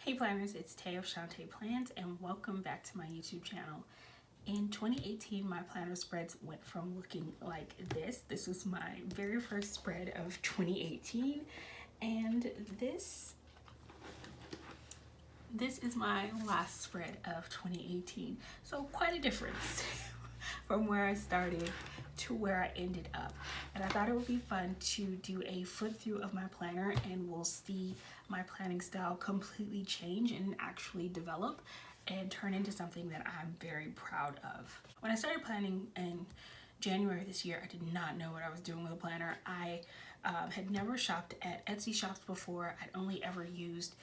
Hey planners, it's Tay of ShawntePlans and welcome back to my YouTube channel. In 2018, my planner spreads went from looking like this. This was my very first spread of 2018, and this is my last spread of 2018. So quite a difference from where I started to where I ended up. And I thought it would be fun to do a flip through of my planner, and we'll see my planning style completely change and actually develop and turn into something that I'm very proud of. When I started planning in January this year, I did not know what I was doing with a planner. I had never shopped at Etsy shops before. I'd only ever used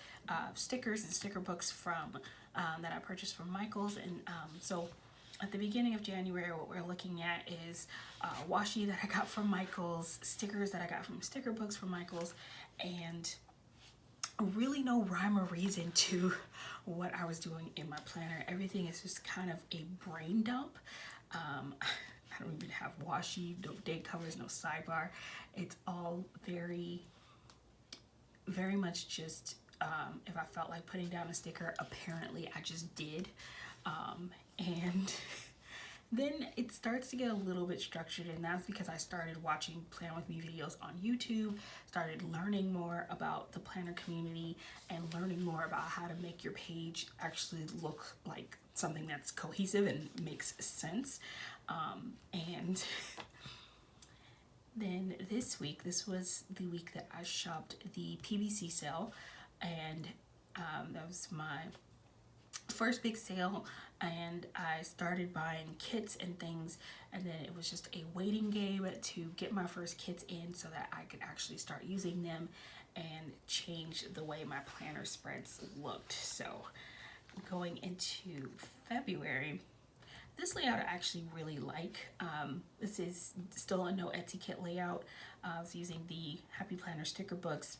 stickers and sticker books from that I purchased from Michael's, and so at the beginning of January, what we're looking at is washi that I got from Michael's, stickers that I got from sticker books from Michael's, and really no rhyme or reason to what I was doing in my planner. Everything is just kind of a brain dump. I don't even have washi, no date covers, no sidebar. It's all very much just if I felt like putting down a sticker, apparently I just did. And then it starts to get a little bit structured, and that's because I started watching Plan With Me videos on YouTube, started learning more about the planner community, and learning more about how to make your page actually look like something that's cohesive and makes sense. And then this week, this was the week that I shopped the PBC sale, and that was my first big sale, and I started buying kits and things, and then it was just a waiting game to get my first kits in so that I could actually start using them and change the way my planner spreads looked. So going into February, this layout I actually really like. This is still a no Etsy kit layout. I was using the Happy Planner sticker books,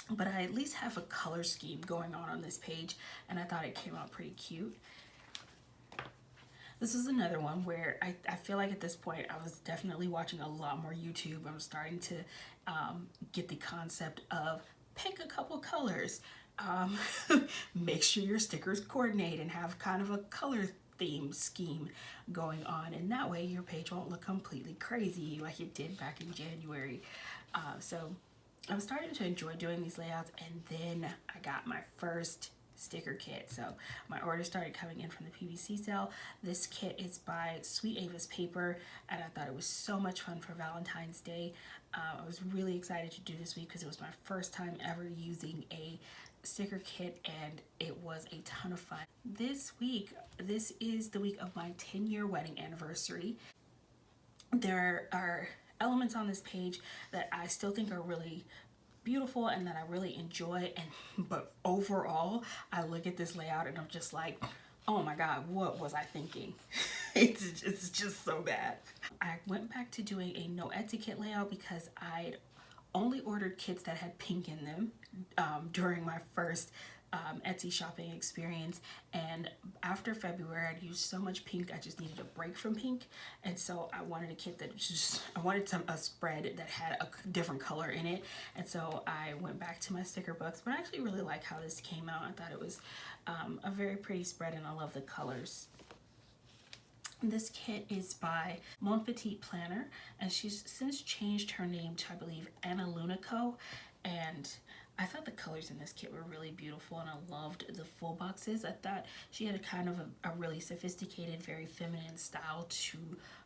but I at least have a color scheme going on this page, and I thought it came out pretty cute. This is another one where I feel like at this point I was definitely watching a lot more YouTube. I'm starting to get the concept of pick a couple colors, make sure your stickers coordinate and have kind of a color theme scheme going on, and that way your page won't look completely crazy like it did back in January. So I was starting to enjoy doing these layouts, and then I got my first sticker kit. So my orders started coming in from the PVC sale. This kit is by Sweet Ava's Paper, and I thought it was so much fun for Valentine's Day. I was really excited to do this week because it was my first time ever using a sticker kit, and it was a ton of fun. This week, this is the week of my 10-year wedding anniversary. There are elements on this page that I still think are really beautiful and that I really enjoy, but overall I look at this layout and I'm just like, oh my god, what was I thinking? It's just so bad. I went back to doing a no Etsy kit layout because I'd only ordered kits that had pink in them during my first Etsy shopping experience, and after February I'd used so much pink I just needed a break from pink, and so I wanted a kit that I wanted a spread that had a different color in it, and so I went back to my sticker books. But I actually really like how this came out. I thought it was a very pretty spread, and I love the colors. This kit is by Mon Petite Planner, and she's since changed her name to, I believe, Anna Lunico, and I thought the colors in this kit were really beautiful, and I loved the full boxes. I thought she had a kind of a really sophisticated, very feminine style to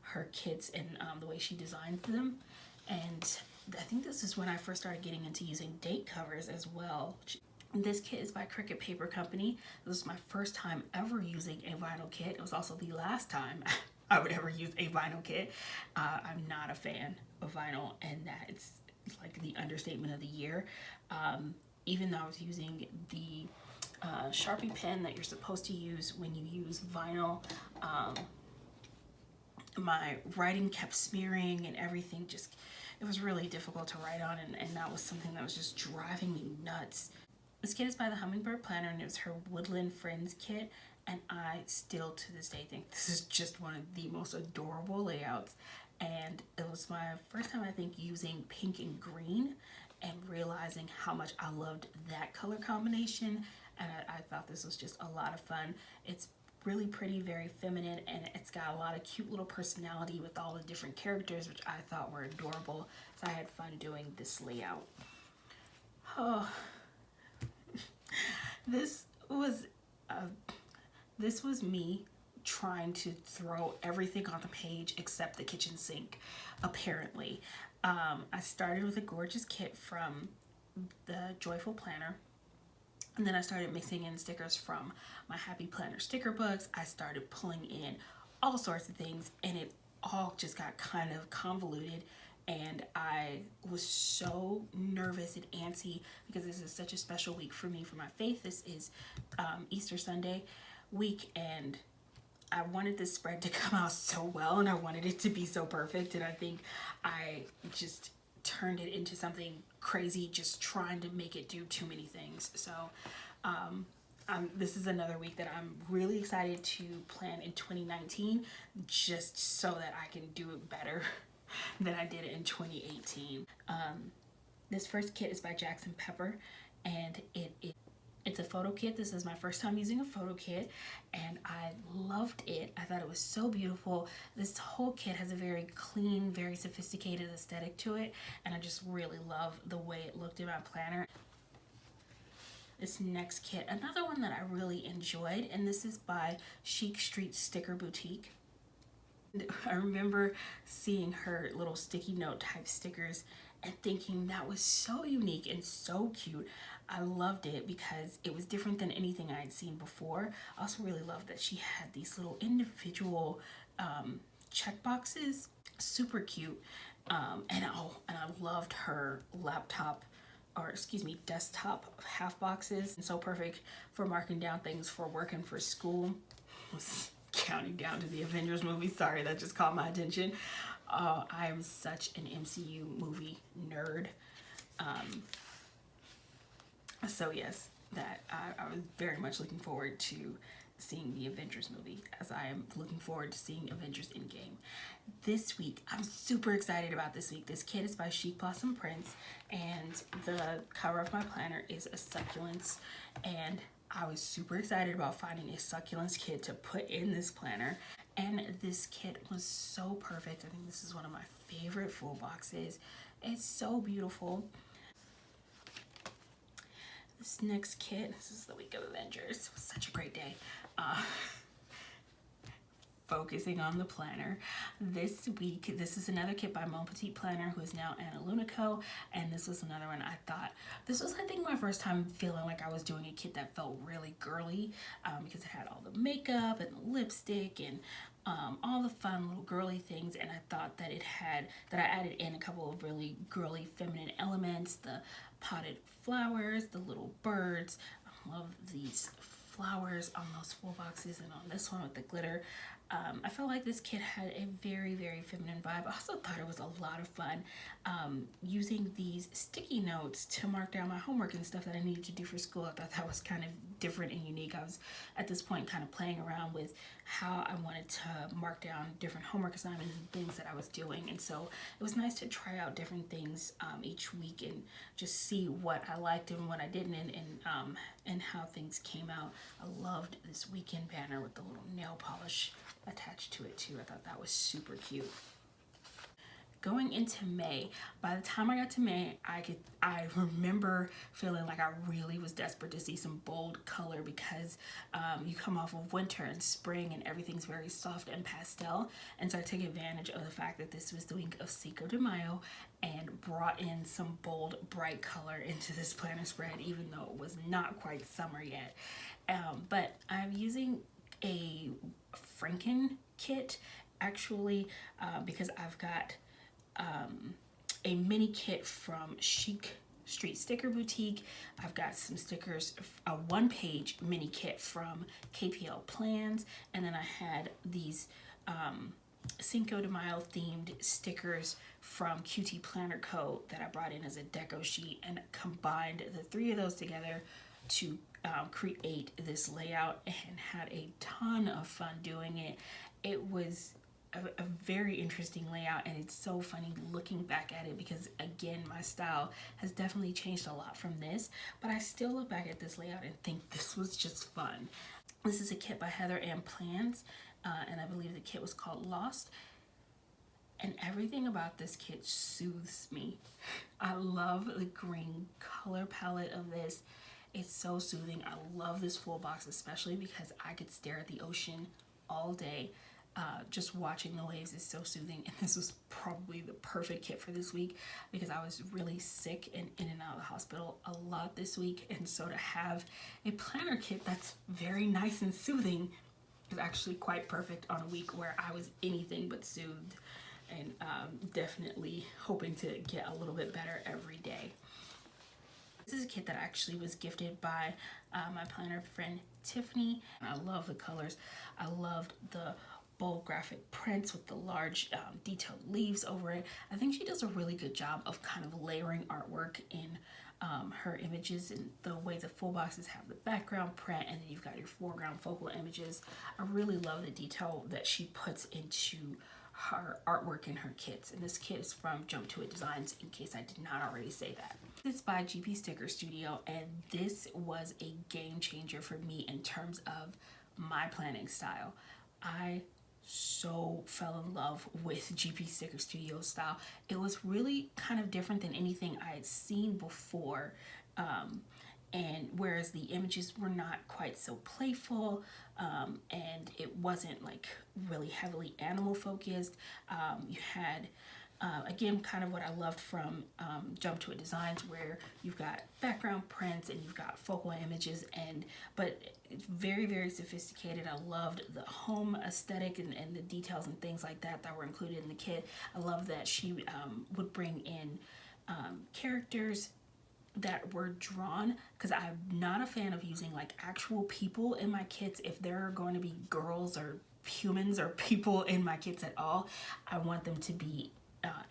her kits and the way she designed them. And I think this is when I first started getting into using date covers as well. This kit is by Cricut Paper Company. This was my first time ever using a vinyl kit. It was also the last time I would ever use a vinyl kit. I'm not a fan of vinyl, and that it's like the understatement of the year. Even though I was using the Sharpie pen that you're supposed to use when you use vinyl, my writing kept smearing and everything. Just, it was really difficult to write on, and that was something that was just driving me nuts. This kit is by the Hummingbird Planner, and it was her Woodland Friends kit, and I still to this day think this is just one of the most adorable layouts. And it was my first time, I think, using pink and green and realizing how much I loved that color combination. and I thought this was just a lot of fun. It's really pretty, very feminine, and it's got a lot of cute little personality with all the different characters, which I thought were adorable. So I had fun doing this layout. Oh, this was me trying to throw everything on the page except the kitchen sink, apparently. I started with a gorgeous kit from the Joyful Planner, and then I started mixing in stickers from my Happy Planner sticker books. I started pulling in all sorts of things, and it all just got kind of convoluted, and I was so nervous and antsy because this is such a special week for me for my faith. This is Easter Sunday week, and I wanted this spread to come out so well, and I wanted it to be so perfect, and I think I just turned it into something crazy, just trying to make it do too many things. So this is another week that I'm really excited to plan in 2019, just so that I can do it better than I did in 2018. This first kit is by Jackson Pepper, and it's a photo kit. This is my first time using a photo kit, and I loved it. I thought it was so beautiful. This whole kit has a very clean, very sophisticated aesthetic to it, and I just really love the way it looked in my planner. This next kit, another one that I really enjoyed, and this is by Chic Street Sticker Boutique. I remember seeing her little sticky note type stickers and thinking that was so unique and so cute. I loved it because it was different than anything I had seen before. I also really loved that she had these little individual check boxes, super cute. And I loved her desktop half boxes, and so perfect for marking down things for work and for school. I was counting down to the Avengers movie. Sorry, that just caught my attention. I am such an MCU movie nerd. So yes, that I was very much looking forward to seeing the Avengers movie, as I am looking forward to seeing Avengers Endgame. This week, I'm super excited about this week. This kit is by Chic Blossom Prints, and the cover of my planner is a succulents, and I was super excited about finding a succulents kit to put in this planner, and this kit was so perfect. I think this is one of my favorite full boxes. It's so beautiful. This next kit, this is the week of Avengers. It was such a great day. Focusing on the planner. This week, this is another kit by Mon Petite Planner, who is now Anna Lunico, and this was another one I thought, this was I think my first time feeling like I was doing a kit that felt really girly, because it had all the makeup and the lipstick and all the fun little girly things, and I thought that I added in a couple of really girly feminine elements, the potted flowers, the little birds. I love these flowers on those full boxes and on this one with the glitter. I felt like this kit had a very, very feminine vibe. I also thought it was a lot of fun using these sticky notes to mark down my homework and stuff that I needed to do for school. I thought that was kind of different and unique. I was at this point kind of playing around with how I wanted to mark down different homework assignments and things that I was doing, and so it was nice to try out different things each week and just see what I liked and what I didn't, and how things came out. I loved this weekend banner with the little nail polish attached to it too. I thought that was super cute. Going into May, by the time I got to May, I remember feeling like I really was desperate to see some bold color, because you come off of winter and spring and everything's very soft and pastel, and so I took advantage of the fact that this was the week of Cinco de Mayo and brought in some bold, bright color into this planner spread, even though it was not quite summer yet. But I'm using a Franken kit actually, because I've got a mini kit from Chic Street Sticker Boutique. I've got some stickers, a one-page mini kit from KPL Plans, and then I had these Cinco de Mayo themed stickers from QT Planner Co. that I brought in as a deco sheet, and combined the three of those together to create this layout, and had a ton of fun doing it. It was a very interesting layout, and it's so funny looking back at it because, again, my style has definitely changed a lot from this, but I still look back at this layout and think this was just fun. This is a kit by ShawntePlans, and I believe the kit was called Lost. And everything about this kit soothes me. I love the green color palette of this. It's so soothing. I love this full box, especially because I could stare at the ocean all day. Just watching the waves is so soothing, and this was probably the perfect kit for this week because I was really sick and in and out of the hospital a lot this week, and so to have a planner kit that's very nice and soothing is actually quite perfect on a week where I was anything but soothed, and definitely hoping to get a little bit better every day. This is a kit that actually was gifted by my planner friend Tiffany, and I love the colors. I loved the bold graphic prints with the large detailed leaves over it. I think she does a really good job of kind of layering artwork in her images, and the way the full boxes have the background print and then you've got your foreground focal images. I really love the detail that she puts into her artwork in her kits, and this kit is from Jump to It Designs, in case I did not already say that. This is by GP Sticker Studio, and this was a game changer for me in terms of my planning style. I so fell in love with GP Sticker Studio style. It was really kind of different than anything I had seen before. And whereas the images were not quite so playful, and it wasn't like really heavily animal focused, you had again, kind of what I loved from Jump to It Designs, where you've got background prints and you've got focal images, but it's very, very sophisticated. I loved the home aesthetic and the details and things like that were included in the kit. I love that she would bring in characters that were drawn, because I'm not a fan of using like actual people in my kits. If there are going to be girls or humans or people in my kits at all, I want them to be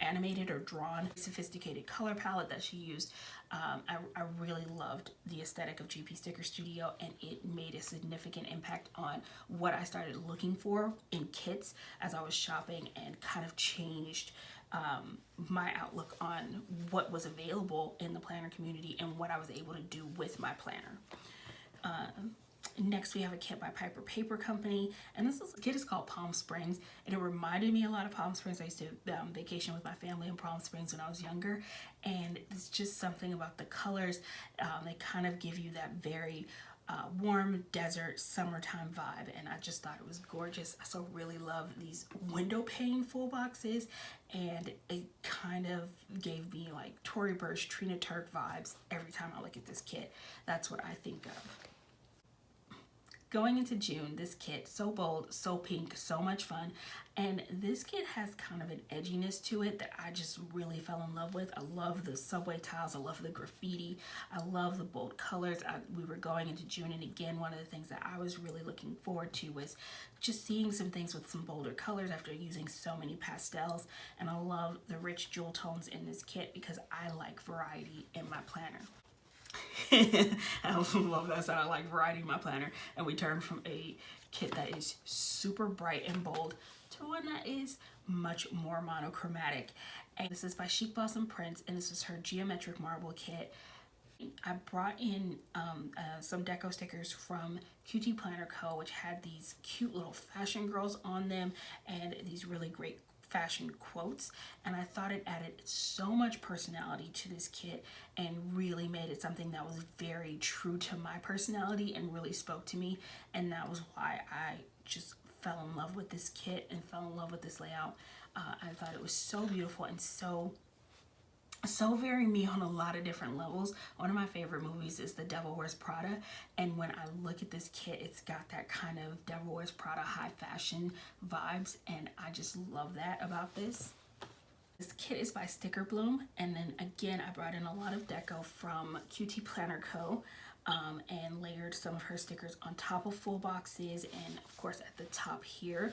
animated or drawn. Sophisticated color palette that she used. I really loved the aesthetic of GP Sticker Studio, and it made a significant impact on what I started looking for in kits as I was shopping, and kind of changed my outlook on what was available in the planner community and what I was able to do with my planner. Next, we have a kit by Piper Paper Company, and this kit is called Palm Springs, and it reminded me a lot of Palm Springs. I used to vacation with my family in Palm Springs when I was younger, and it's just something about the colors. They kind of give you that very warm desert summertime vibe, and I just thought it was gorgeous. I so really love these window pane full boxes, and it kind of gave me like Tory Burch, Trina Turk vibes every time I look at this kit. That's what I think of. Going into June, this kit, so bold, so pink, so much fun, and this kit has kind of an edginess to it that I just really fell in love with. I love the subway tiles, I love the graffiti, I love the bold colors. We were going into June, and again, one of the things that I was really looking forward to was just seeing some things with some bolder colors after using so many pastels, and I love the rich jewel tones in this kit because I like variety in my planner. I also love that sound. I like variety in my planner, and we turned from a kit that is super bright and bold to one that is much more monochromatic. And this is by Chic Blossom Prints, and this is her geometric marble kit. I brought in some deco stickers from QT Planner Co., which had these cute little fashion girls on them and these really great fashion quotes, and I thought it added so much personality to this kit and really made it something that was very true to my personality and really spoke to me, and that was why I just fell in love with this kit and fell in love with this layout. I thought it was so beautiful and so very me on a lot of different levels. One of my favorite movies is The Devil Wears Prada, and when I look at this kit, it's got that kind of Devil Wears Prada high fashion vibes, and I just love that about this. This kit is by Sticker Bloom, and then again, I brought in a lot of deco from QT Planner Co. And layered some of her stickers on top of full boxes, and of course at the top here.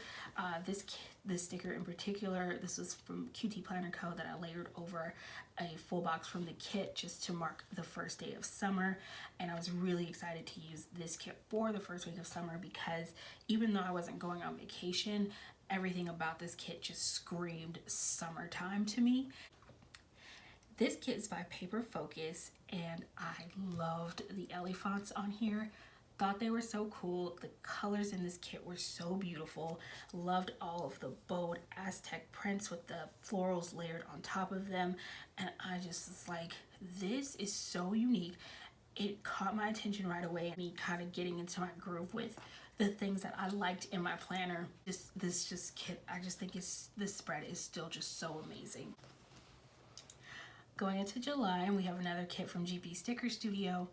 This sticker in particular, this was from QT Planner Co. that I layered over a full box from the kit just to mark the first day of summer, and I was really excited to use this kit for the first week of summer because even though I wasn't going on vacation, everything about this kit just screamed summertime to me. This kit is by Paper Focus, and I loved the elephants on here. Thought they were so cool. The colors in this kit were so beautiful. Loved all of the bold Aztec prints with the florals layered on top of them. And I just was like, this is so unique. It caught my attention right away. Me kind of getting into my groove with the things that I liked in my planner. This kit, I just think this spread is still just so amazing. Going into July, and we have another kit from GP Sticker Studio.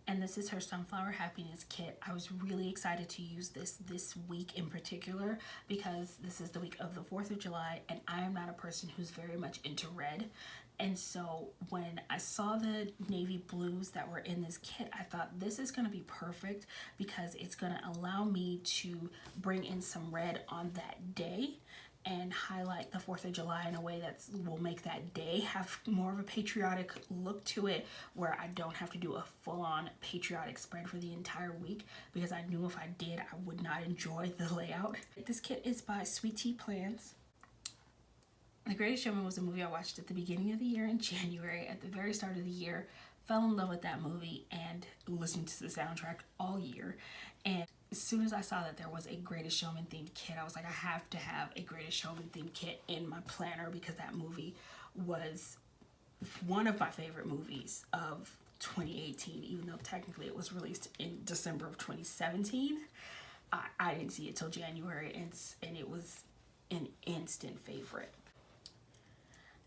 And this is her Sunflower Happiness kit. I was really excited to use this week in particular because this is the week of the 4th of July, and I am not a person who's very much into red. And so when I saw the navy blues that were in this kit, I thought this is gonna be perfect because it's gonna allow me to bring in some red on that day and highlight the 4th of July in a way that will make that day have more of a patriotic look to it, where I don't have to do a full-on patriotic spread for the entire week, because I knew if I did, I would not enjoy the layout. This kit is by ShawntePlans. The Greatest Showman was a movie I watched at the beginning of the year in January, at the very start of the year. Fell in love with that movie and listened to the soundtrack all year. And as soon as I saw that there was a Greatest Showman themed kit, I was like, I have to have a Greatest Showman themed kit in my planner, because that movie was one of my favorite movies of 2018, even though technically it was released in December of 2017. I didn't see it till January, and it was an instant favorite.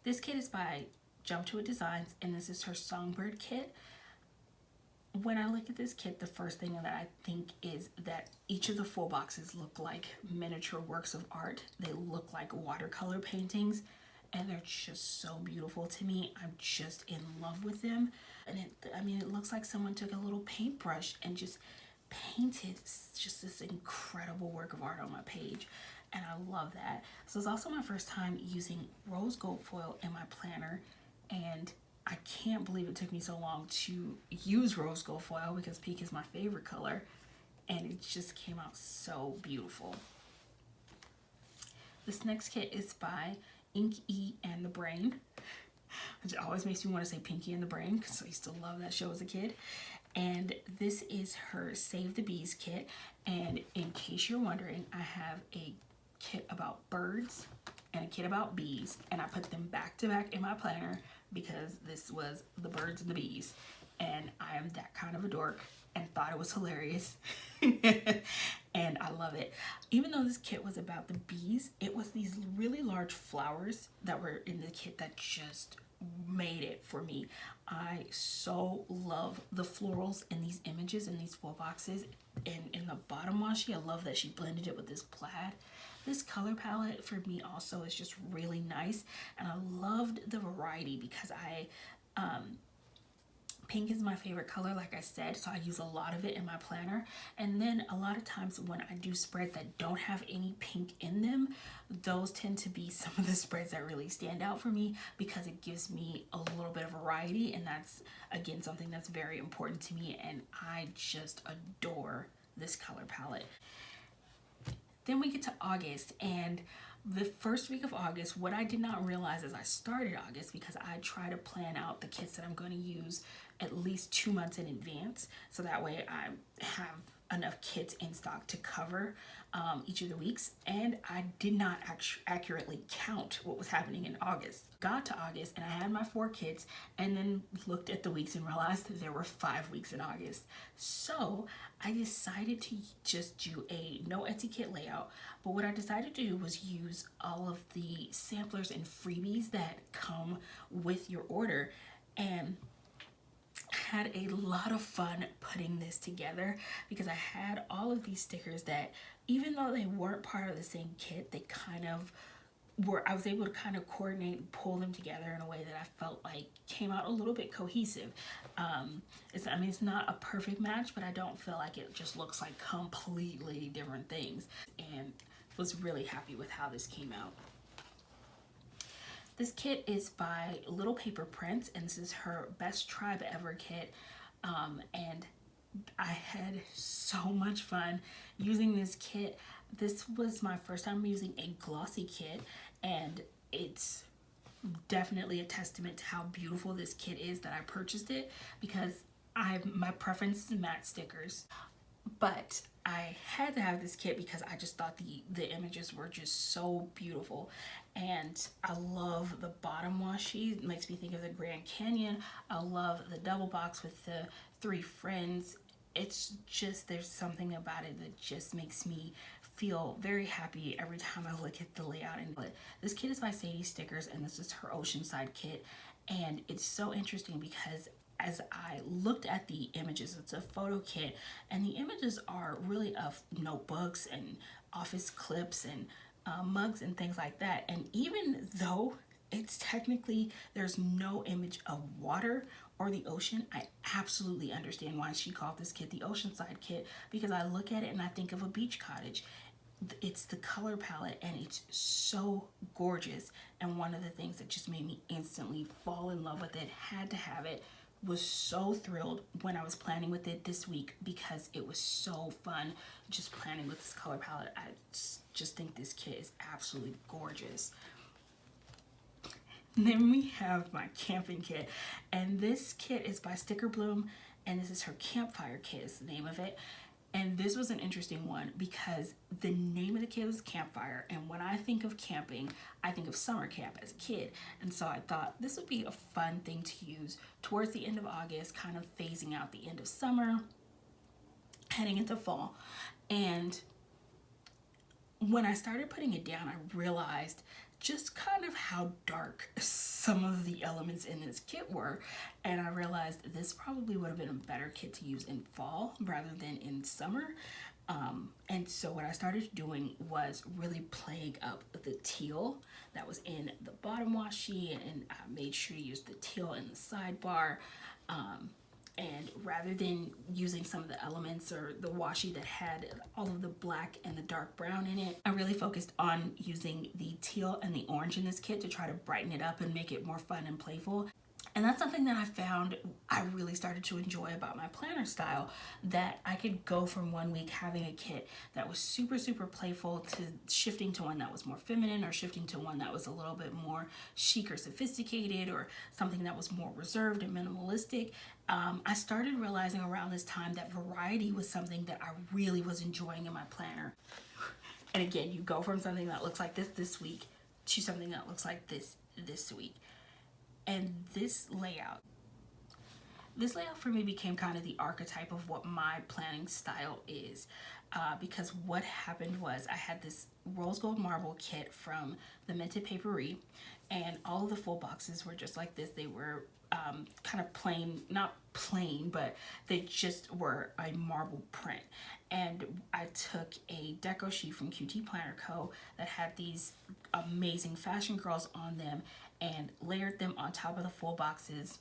This kit is by Jump to It Designs, and this is her Songbird kit. When I look at this kit, the first thing that I think is that each of the full boxes look like miniature works of art. They look like watercolor paintings, and they're just so beautiful to me. I'm just in love with them. And it looks like someone took a little paintbrush and just painted just this incredible work of art on my page. And I love that. So it's also my first time using rose gold foil in my planner, and I can't believe it took me so long to use rose gold foil, because pink is my favorite color, and it just came out so beautiful. This next kit is by Ink E and the Brain, which always makes me want to say Pinky and the Brain, because I used to love that show as a kid. And this is her Save the Bees kit, and in case you're wondering, I have a kit about birds and a kit about bees, and I put them back to back in my planner because this was the birds and the bees, and I am that kind of a dork and thought it was hilarious. And I love it. Even though this kit was about the bees, it was these really large flowers that were in the kit that just made it for me. I so love the florals in these images in these full boxes, and in the bottom washi, I love that she blended it with this plaid. This color palette for me also is just really nice, and I loved the variety because pink is my favorite color, like I said, so I use a lot of it in my planner. And then a lot of times when I do spreads that don't have any pink in them, those tend to be some of the spreads that really stand out for me, because it gives me a little bit of variety, and that's, again, something that's very important to me, and I just adore this color palette. Then we get to August, and the first week of August, what I did not realize as I started August, because I try to plan out the kits that I'm going to use at least 2 months in advance, so that way I have enough kits in stock to cover each of the weeks, and I did not accurately count what was happening in August. Got to August and I had my 4 kits, and then looked at the weeks and realized that there were 5 weeks in August. So I decided to just do a no Etsy kit layout, but what I decided to do was use all of the samplers and freebies that come with your order, and had a lot of fun putting this together, because I had all of these stickers that, even though they weren't part of the same kit, they kind of were, I was able to kind of coordinate and pull them together in a way that I felt like came out a little bit cohesive. It's not a perfect match, but I don't feel like it just looks like completely different things, and was really happy with how this came out. This kit is by Little Paper Prints, and this is her Best Tribe Ever kit, and I had so much fun using this kit. This was my first time using a glossy kit, and it's definitely a testament to how beautiful this kit is that I purchased it, because my preference is matte stickers, but I had to have this kit because I just thought the images were just so beautiful. And I love the bottom washi. It makes me think of the Grand Canyon. I love the double box with the three friends. It's just, there's something about it that just makes me feel very happy every time I look at the layout. And but this kit is by Sadie Stickers, and this is her Oceanside kit. And it's so interesting because as I looked at the images, it's a photo kit, and the images are really of notebooks and office clips and mugs and things like that. And even though it's technically, there's no image of water or the ocean, I absolutely understand why she called this kit the Oceanside kit, because I look at it and I think of a beach cottage. It's the color palette, and it's so gorgeous. And one of the things that just made me instantly fall in love with it, had to have it, was so thrilled when I was planning with it this week, because it was so fun just planning with this color palette. I just think this kit is absolutely gorgeous. And then we have my camping kit, and this kit is by Sticker Bloom, and this is her Campfire kit is the name of it. And this was an interesting one because the name of the kit was Campfire, and when I think of camping, I think of summer camp as a kid. And so I thought this would be a fun thing to use towards the end of August, kind of phasing out the end of summer, heading into fall. And when I started putting it down, I realized just kind of how dark some of the elements in this kit were. And I realized this probably would have been a better kit to use in fall rather than in summer. And so what I started doing was really playing up the teal that was in the bottom washi, and I made sure to use the teal in the sidebar. And rather than using some of the elements or the washi that had all of the black and the dark brown in it, I really focused on using the teal and the orange in this kit to try to brighten it up and make it more fun and playful. And that's something that I found I really started to enjoy about my planner style, that I could go from one week having a kit that was super, super playful to shifting to one that was more feminine, or shifting to one that was a little bit more chic or sophisticated, or something that was more reserved and minimalistic. I started realizing around this time that variety was something that I really was enjoying in my planner. And again, you go from something that looks like this week to something that looks like this week. And this layout for me became kind of the archetype of what my planning style is, because what happened was I had this rose gold marble kit from the Minted Paperie, and all of the full boxes were just like this. They were kind of plain, not plain, but they just were a marble print. And I took a deco sheet from QT Planner Co. that had these amazing fashion girls on them, and layered them on top of the full boxes,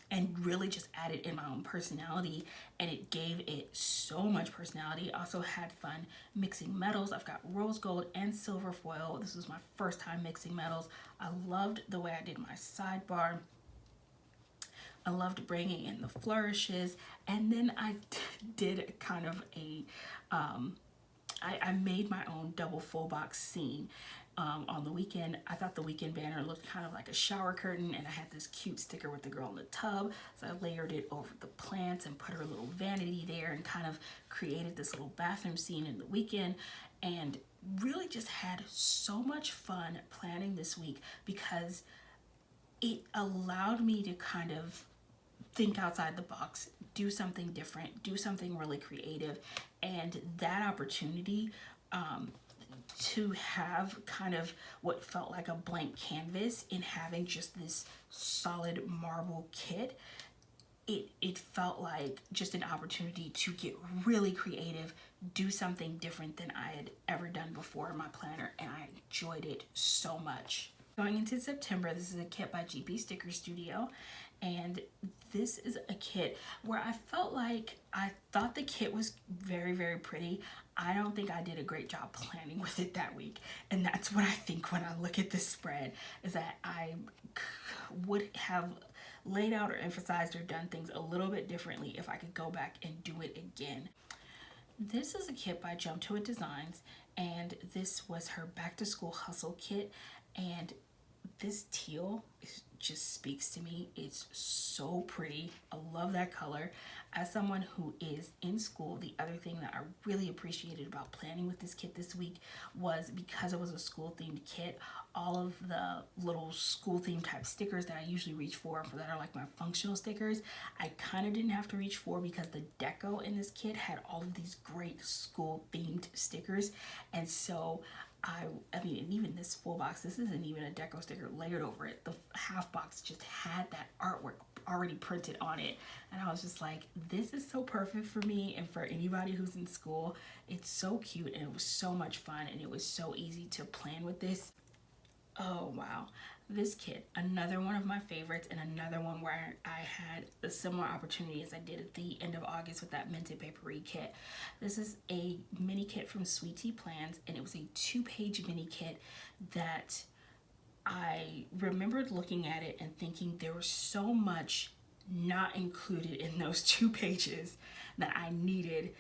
and really just added in my own personality, and it gave it so much personality. Also had fun mixing metals. I've got rose gold and silver foil. This was my first time mixing metals. I loved the way I did my sidebar. I loved bringing in the flourishes, and then I did kind of a I made my own double full box scene. On the weekend, I thought the weekend banner looked kind of like a shower curtain, and I had this cute sticker with the girl in the tub, so I layered it over the plants and put her little vanity there, and kind of created this little bathroom scene in the weekend, and really just had so much fun planning this week, because it allowed me to kind of think outside the box, do something different, do something really creative. And that opportunity to have kind of what felt like a blank canvas in having just this solid marble kit, it felt like just an opportunity to get really creative, do something different than I had ever done before in my planner, and I enjoyed it so much. Going into September, this is a kit by GP Sticker Studio, and this is a kit where I felt like I thought the kit was very, very pretty. I don't think I did a great job planning with it that week, and that's what I think when I look at this spread, is that I would have laid out or emphasized or done things a little bit differently if I could go back and do it again. This is a kit by Jump to It Designs, and this was her back to school hustle kit. And this teal just speaks to me. It's so pretty. I love that color. As someone who is in school, the other thing that I really appreciated about planning with this kit this week was, because it was a school themed kit, all of the little school themed type stickers that I usually reach for that are like my functional stickers, I kind of didn't have to reach for, because the deco in this kit had all of these great school themed stickers. And so I mean, and even this full box, this isn't even a deco sticker layered over it. The half box just had that artwork already printed on it. And I was just like, this is so perfect for me and for anybody who's in school. It's so cute, and it was so much fun, and it was so easy to plan with this. Oh, wow. This kit, another one of my favorites, and another one where I had a similar opportunity as I did at the end of August with that Minted Papery kit. This is a mini kit from ShawntePlans, and it was a 2-page mini kit that I remembered looking at it and thinking there was so much not included in those 2 pages that I needed.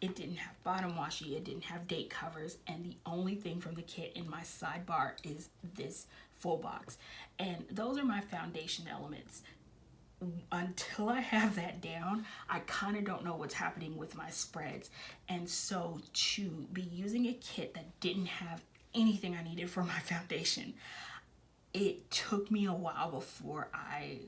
It didn't have bottom washi, it didn't have date covers, and the only thing from the kit in my sidebar is this full box. And those are my foundation elements. Until I have that down, I kind of don't know what's happening with my spreads. And so to be using a kit that didn't have anything I needed for my foundation, it took me a while before I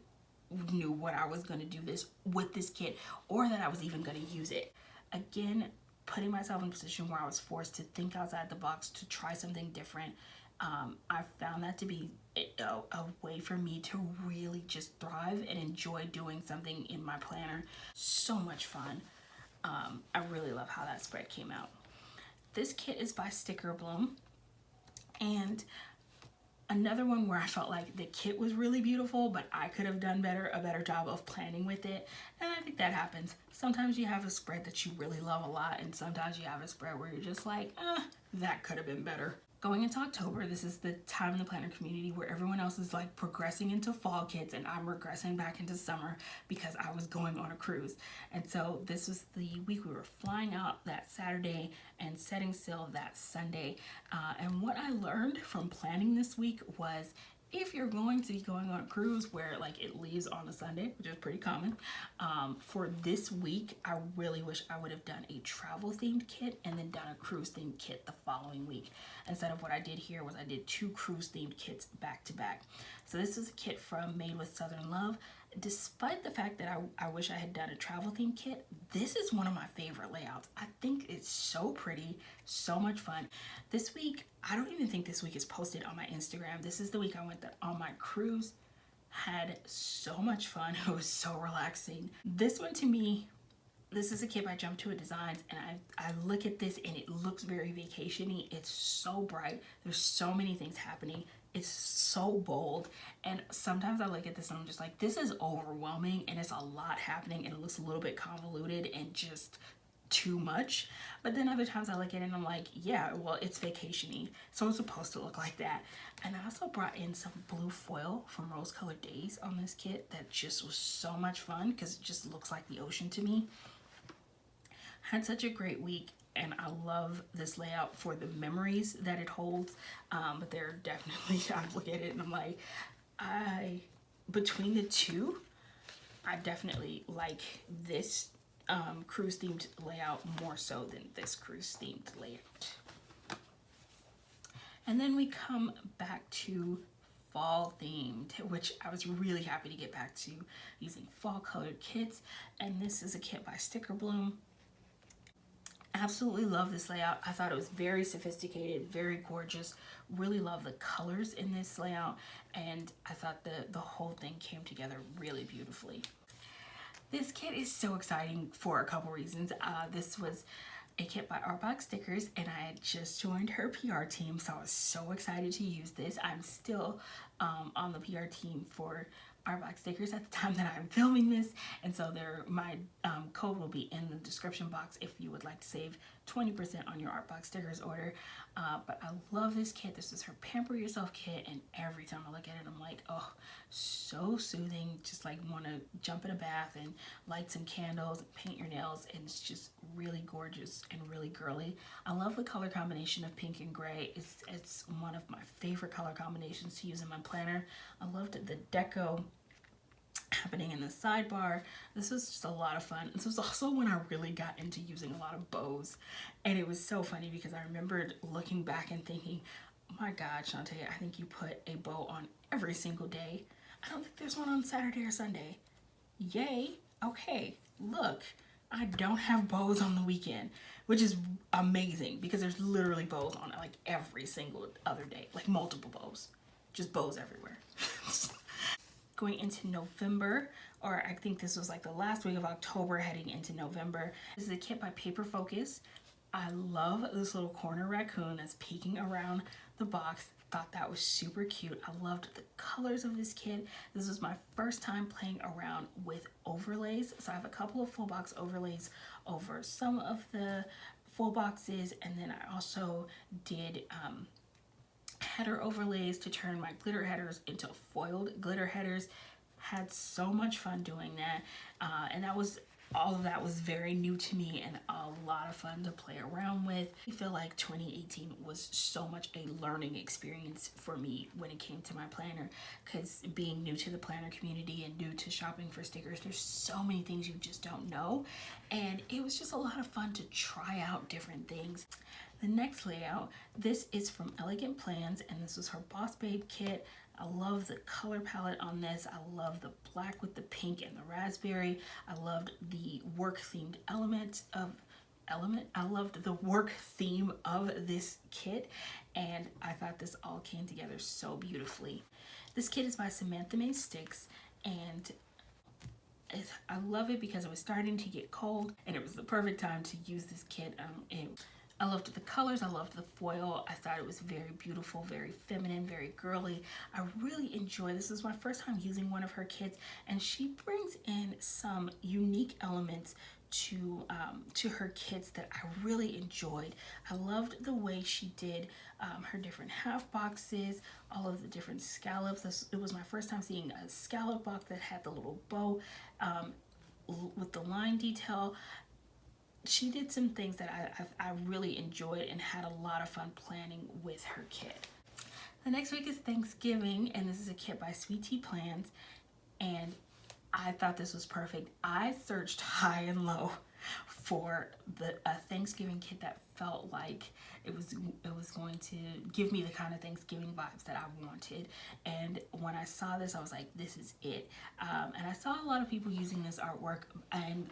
knew what I was going to do this with this kit, or that I was even going to use it. Again, putting myself in a position where I was forced to think outside the box, to try something different. I found that to be a way for me to really just thrive and enjoy doing something in my planner. So much fun. I really love how that spread came out. This kit is by Sticker Bloom, and another one where I felt like the kit was really beautiful, but I could have done a better job of planning with it. And I think that happens. Sometimes you have a spread that you really love a lot, and sometimes you have a spread where you're just like, that could have been better. Going into October, this is the time in the planner community where everyone else is like progressing into fall kits, and I'm regressing back into summer because I was going on a cruise. And so this was the week we were flying out that Saturday and setting sail that Sunday. And what I learned from planning this week was, if you're going to be going on a cruise where like it leaves on a Sunday, which is pretty common, for this week, I really wish I would have done a travel themed kit and then done a cruise themed kit the following week. Instead of what I did here was I did 2 cruise themed kits back to back. So this is a kit from Made with Southern Love. Despite the fact that I wish I had done a travel themed kit, this is one of my favorite layouts. I think it's so pretty, so much fun. This week, I don't even think this week is posted on my Instagram. This is the week I went on my cruise. Had so much fun. It was so relaxing. This one to me, this is a kit by Jump to It Designs, and I look at this and it looks very vacation-y. It's so bright. There's so many things happening. It's so bold, and sometimes I look at this and I'm just like, this is overwhelming, and it's a lot happening, and it looks a little bit convoluted and just too much. But then other times I look at it and I'm like, yeah, well, it's vacation-y, so it's supposed to look like that. And I also brought in some blue foil from Rose Colored Days on this kit that just was so much fun because it just looks like the ocean to me. Had such a great week, and I love this layout for the memories that it holds. But they're definitely, I look at it and I'm like, between the two, I definitely like this cruise themed layout more so than this cruise themed layout. And then we come back to fall themed, which I was really happy to get back to using fall colored kits. And this is a kit by Sticker Bloom. Absolutely love this layout. I thought it was very sophisticated, very gorgeous. Really love the colors in this layout, and I thought the whole thing came together really beautifully. This kit is so exciting for a couple reasons. This was a kit by Artbox Stickers, and I had just joined her PR team, so I was so excited to use this. I'm still on the PR team for art box stickers at the time that I'm filming this, and so my code will be in the description box if you would like to save 20% on your art box stickers order. But I love this kit. This is her Pamper Yourself kit, and every time I look at it, I'm like, oh, so soothing. Just like want to jump in a bath and light some candles and paint your nails, and it's just really gorgeous and really girly. I love the color combination of pink and gray. It's one of my favorite color combinations to use in my planner. I loved the deco happening in the sidebar. This was just a lot of fun. This was also when I really got into using a lot of bows, and it was so funny because I remembered looking back and thinking, oh my God, Shawnte, I think you put a bow on every single day. I don't think there's one on Saturday or Sunday. Yay. Okay, look, I don't have bows on the weekend, which is amazing because there's literally bows on like every single other day, like multiple bows, just bows everywhere. Going into November, or I think this was like the last week of October heading into November. This is a kit by Paper Focus. I love this little corner raccoon that's peeking around the box. Thought that was super cute. I loved the colors of this kit. This was my first time playing around with overlays. So I have a couple of full box overlays over some of the full boxes, and then I also did header overlays to turn my glitter headers into foiled glitter headers. Had so much fun doing that, and all of that was very new to me and a lot of fun to play around with. I feel like 2018 was so much a learning experience for me when it came to my planner, because being new to the planner community and new to shopping for stickers, there's so many things you just don't know, and it was just a lot of fun to try out different things. The next layout, this is from Elegant Plans, and this was her Boss Babe kit. I love the color palette on this. I love the black with the pink and the raspberry. I loved the work themed I loved the work theme of this kit, and I thought this all came together so beautifully. This kit is by Samantha May Sticks, and I love it because it was starting to get cold and it was the perfect time to use this kit. I loved the colors, I loved the foil. I thought it was very beautiful, very feminine, very girly. I really enjoyed this. This is my first time using one of her kits, and she brings in some unique elements to her kits that I really enjoyed. I loved the way she did her different half boxes, all of the different scallops. It was my first time seeing a scallop box that had the little bow with the line detail. She did some things that I really enjoyed and had a lot of fun planning with her kit. The next week is Thanksgiving, and this is a kit by ShawntePlans, and I thought this was perfect. I searched high and low for a Thanksgiving kit that felt like it was going to give me the kind of Thanksgiving vibes that I wanted. And when I saw this, I was like, this is it. And I saw a lot of people using this artwork, and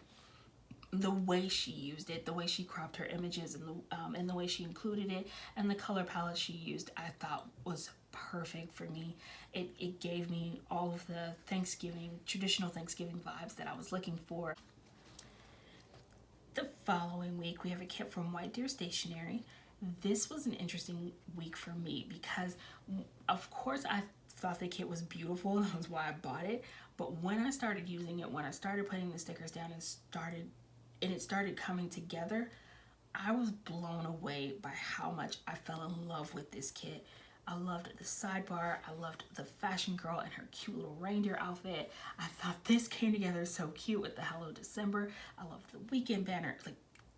the way she used it, the way she cropped her images, and the way she included it, and the color palette she used, I thought was perfect for me. It gave me all of the traditional Thanksgiving vibes that I was looking for. The following week, we have a kit from White Deer Stationery. This was an interesting week for me because, of course, I thought the kit was beautiful, and that was why I bought it. But when I started using it, when I started putting the stickers down and it started coming together, I was blown away by how much I fell in love with this kit. I loved the sidebar. I loved the fashion girl and her cute little reindeer outfit. I thought this came together so cute with the Hello December. I loved the weekend banner. Like,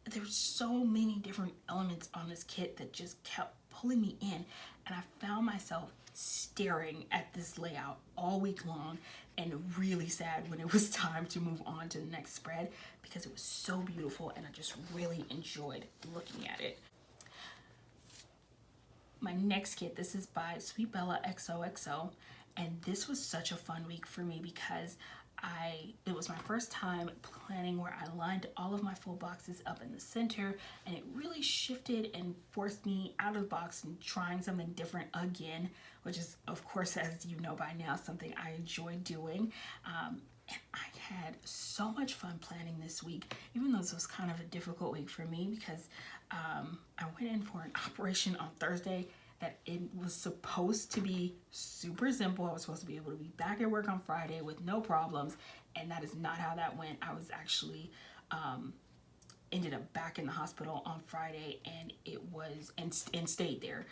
there's so many different elements on this kit that just kept pulling me in, and I found myself staring at this layout all week long and really sad when it was time to move on to the next spread because it was so beautiful and I just really enjoyed looking at it. My next kit, this is by Sweet Bella XOXO, and this was such a fun week for me because it was my first time planning where I lined all of my full boxes up in the center, and it really shifted and forced me out of the box and trying something different again, which is, of course, as you know by now, something I enjoy doing. And I had so much fun planning this week, even though this was kind of a difficult week for me because I went in for an operation on Thursday that it was supposed to be super simple. I was supposed to be able to be back at work on Friday with no problems, and that is not how that went. I was actually ended up back in the hospital on Friday, and it was and stayed there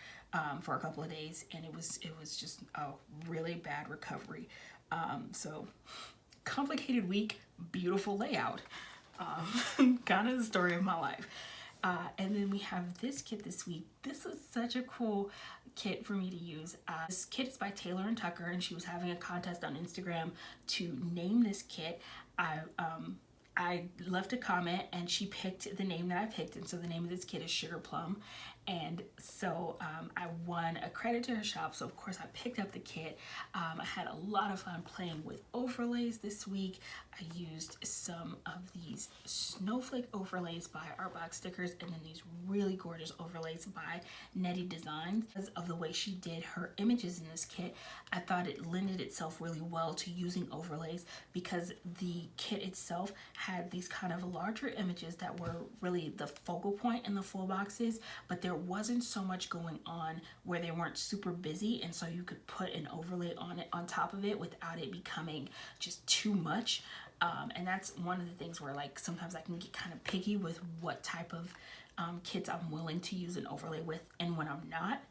for a couple of days, and it was just a really bad recovery. So complicated week, beautiful layout. Kind of the story of my life. And then we have this kit this week. This is such a cool kit for me to use. This kit is by Taylor and Tucker, and she was having a contest on Instagram to name this kit. I left a comment, and she picked the name that I picked, and so the name of this kit is Sugar Plum. And so I won a credit to her shop, so of course I picked up the kit. I had a lot of fun playing with overlays this week. I used some of these snowflake overlays by Artbox Stickers, and then these really gorgeous overlays by Nettie Designs. Because of the way she did her images in this kit, I thought it lended itself really well to using overlays, because the kit itself had these kind of larger images that were really the focal point in the full boxes, but there wasn't so much going on where they weren't super busy, and so you could put an overlay on it on top of it without it becoming just too much. And that's one of the things where, like, sometimes I can get kind of picky with what type of kits I'm willing to use an overlay with and when I'm not.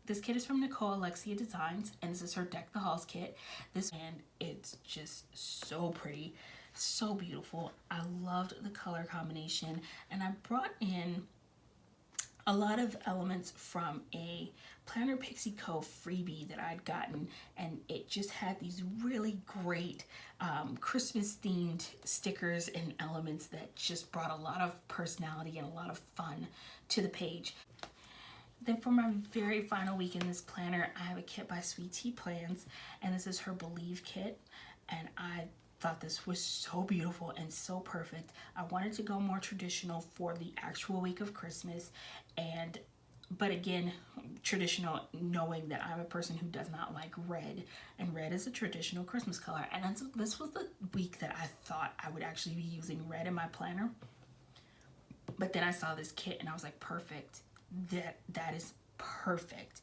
This kit is from Nicole Alexia Designs, and this is her Deck the Halls kit. And it's just so pretty, so beautiful. I loved the color combination, and I brought in a lot of elements from a Planner Pixie Co freebie that I'd gotten, and it just had these really great Christmas themed stickers and elements that just brought a lot of personality and a lot of fun to the page. Then for my very final week in this planner, I have a kit by ShawntePlans, and this is her Believe kit, and I thought this was so beautiful and so perfect. I wanted to go more traditional for the actual week of Christmas, but again, traditional knowing that I'm a person who does not like red, and red is a traditional Christmas color. And this was the week that I thought I would actually be using red in my planner. But then I saw this kit and I was like, perfect. That is perfect.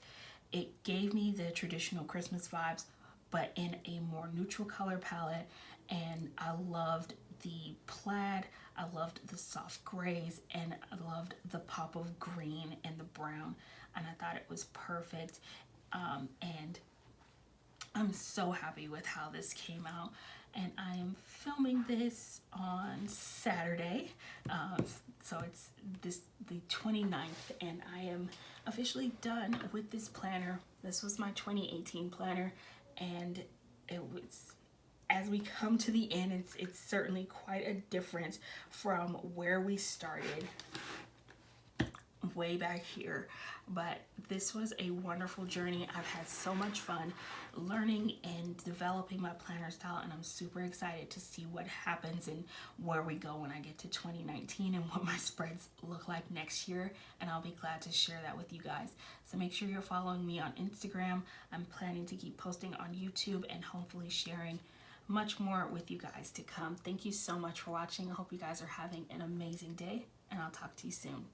It gave me the traditional Christmas vibes, but in a more neutral color palette, and I loved the plaid, I loved the soft grays, and I loved the pop of green and the brown, and I thought it was perfect. And I'm so happy with how this came out, and I am filming this on Saturday, so it's the 29th, and I am officially done with this planner. This was my 2018 planner, and it was, as we come to the end, it's certainly quite a difference from where we started way back here. But this was a wonderful journey. I've had so much fun learning and developing my planner style, and I'm super excited to see what happens and where we go when I get to 2019 and what my spreads look like next year, and I'll be glad to share that with you guys. So make sure you're following me on Instagram. I'm planning to keep posting on YouTube and hopefully sharing much more with you guys to come. Thank you so much for watching. I hope you guys are having an amazing day, and I'll talk to you soon.